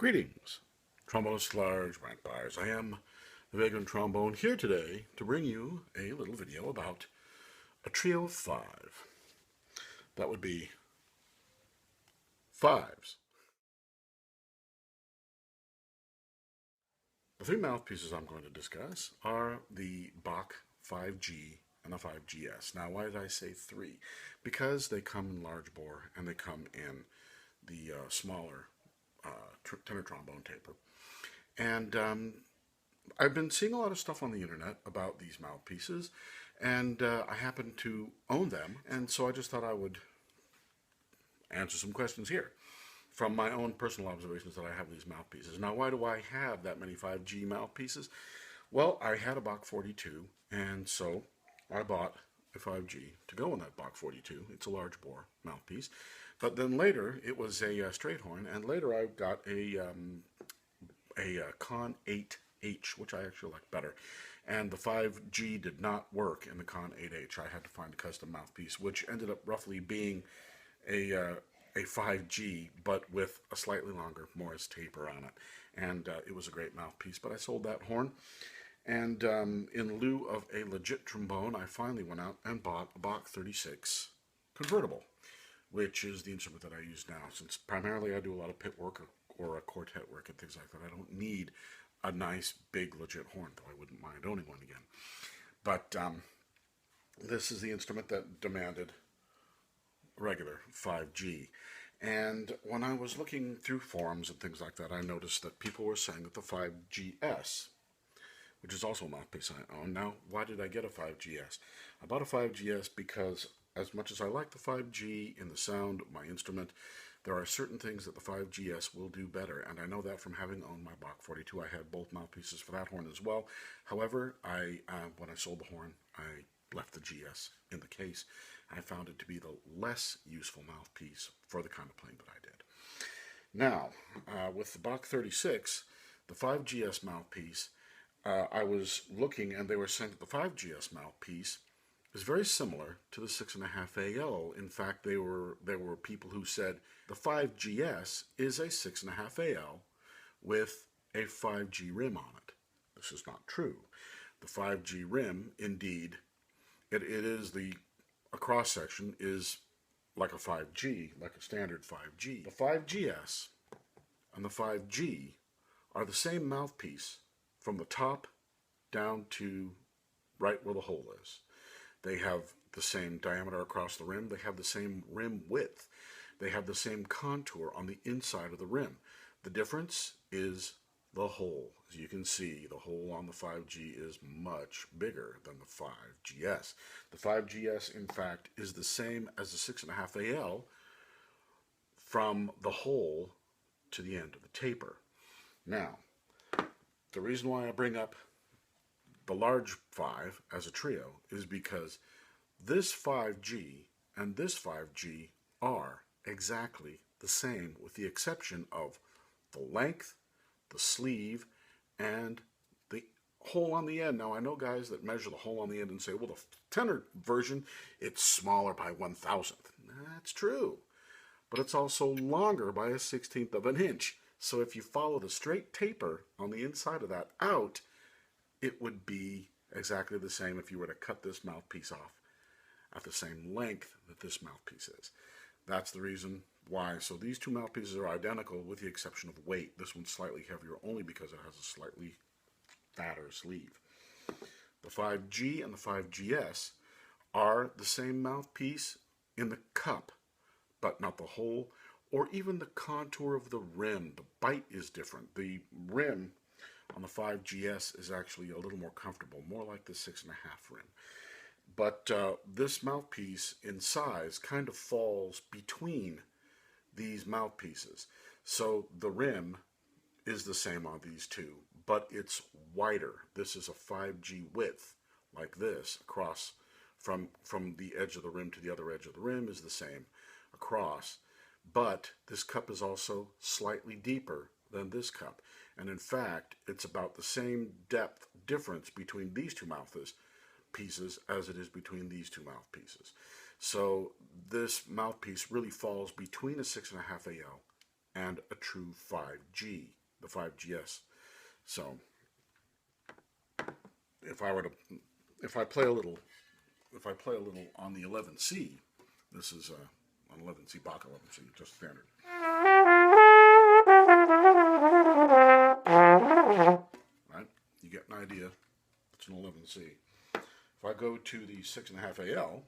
Greetings, trombonists large, magpies. I am the Vagrant Trombone here today to bring you a little video about a trio of five. That would be fives. The three mouthpieces I'm going to discuss are the Bach 5G and the 5GS. Now, why did I say three? Because they come in large bore and they come in the smaller tenor trombone taper. And I've been seeing a lot of stuff on the internet about these mouthpieces, and I happen to own them, and so I just thought I would answer some questions here from my own personal observations that I have these mouthpieces. Now, why do I have that many 5G mouthpieces? Well, I had a Bach 42, and so I bought a 5G to go in that Bach 42. It's a large bore mouthpiece. But then later, it was a straight horn, and later I got a Con 8H, which I actually like better. And the 5G did not work in the Con 8H. I had to find a custom mouthpiece, which ended up roughly being a 5G, but with a slightly longer Morris taper on it. And it was a great mouthpiece, but I sold that horn. And in lieu of a legit trombone, I finally went out and bought a Bach 36 convertible, which is the instrument that I use now, since primarily I do a lot of pit work or a quartet work and things like that. I don't need a nice, big, legit horn, though I wouldn't mind owning one again. But this is the instrument that demanded regular 5G. And when I was looking through forums and things like that, I noticed that people were saying that the 5GS, which is also a mouthpiece I own. Now, why did I get a 5GS? I bought a 5GS because as much as I like the 5G in the sound of my instrument, there are certain things that the 5GS will do better, and I know that from having owned my Bach 42. I had both mouthpieces for that horn as well. However, when I sold the horn, I left the GS in the case. I found it to be the less useful mouthpiece for the kind of playing that I did. Now, with the Bach 36, the 5GS mouthpiece, I was looking, and they were saying that the 5GS mouthpiece is very similar to the 6.5 AL. In fact, there were people who said the 5GS is a 6.5 AL with a 5G rim on it. This is not true. The 5G rim, indeed, it is a cross section is like a 5G, like a standard 5G. The 5GS and the 5G are the same mouthpiece from the top down to right where the hole is. They have the same diameter across the rim. They have the same rim width. They have the same contour on the inside of the rim. The difference is the hole. As you can see, the hole on the 5G is much bigger than the 5GS. The 5GS, in fact, is the same as the 6.5 AL from the hole to the end of the taper. Now, the reason why I bring up the large 5 as a trio is because this 5G and this 5G are exactly the same, with the exception of the length, the sleeve, and the hole on the end. Now, I know guys that measure the hole on the end and say, well, the tenor version, it's smaller by 1/1000th. That's true, but it's also longer by a 1/16th of an inch. So if you follow the straight taper on the inside of that out, it would be exactly the same if you were to cut this mouthpiece off at the same length that this mouthpiece is. That's the reason why. So these two mouthpieces are identical with the exception of weight. This one's slightly heavier only because it has a slightly fatter sleeve. The 5G and the 5GS are the same mouthpiece in the cup, but not the hole or even the contour of the rim. The bite is different. The rim on the 5GS is actually a little more comfortable, more like the 6.5 rim. But this mouthpiece in size kind of falls between these mouthpieces. So the rim is the same on these two, but it's wider. This is a 5G width, like this, across from the edge of the rim to the other edge of the rim is the same across. But this cup is also slightly deeper than this cup. And in fact, it's about the same depth difference between these two mouthpieces as it is between these two mouthpieces. So this mouthpiece really falls between a 6.5 AL and a true 5G, the 5GS. So if I play a little on the 11C, this is an 11C, Bach 11C, just standard. Right? You get an idea. It's an 11C. If I go to the 6.5 AL,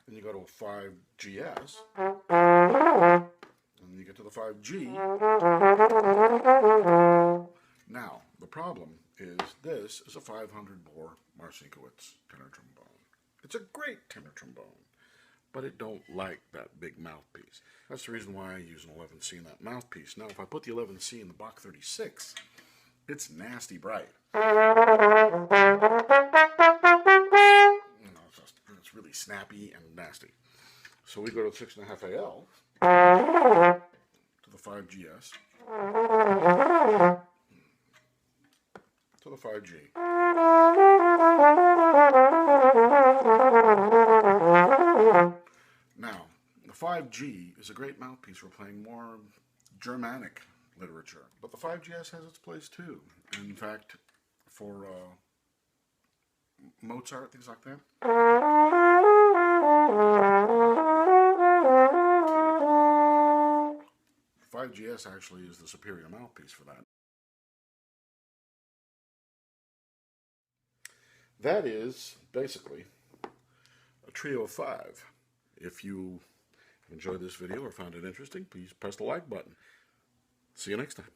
and you go to a 5GS, and you get to the 5G. Now, the problem is this is a 500 bore Marcinkiewicz tenor trombone. It's a great tenor trombone, but it don't like that big mouthpiece. That's the reason why I use an 11C in that mouthpiece. Now, if I put the 11C in the Bach 36, it's nasty bright. It's really snappy and nasty. So we go to 6.5 AL, to the 5GS, to the 5G. Now, the 5G is a great mouthpiece for playing more Germanic literature, but the 5GS has its place too. And in fact, for Mozart, things like that. 5GS actually is the superior mouthpiece for that. That is basically a trio of 5. If you enjoyed this video or found it interesting, please press the like button. See you next time.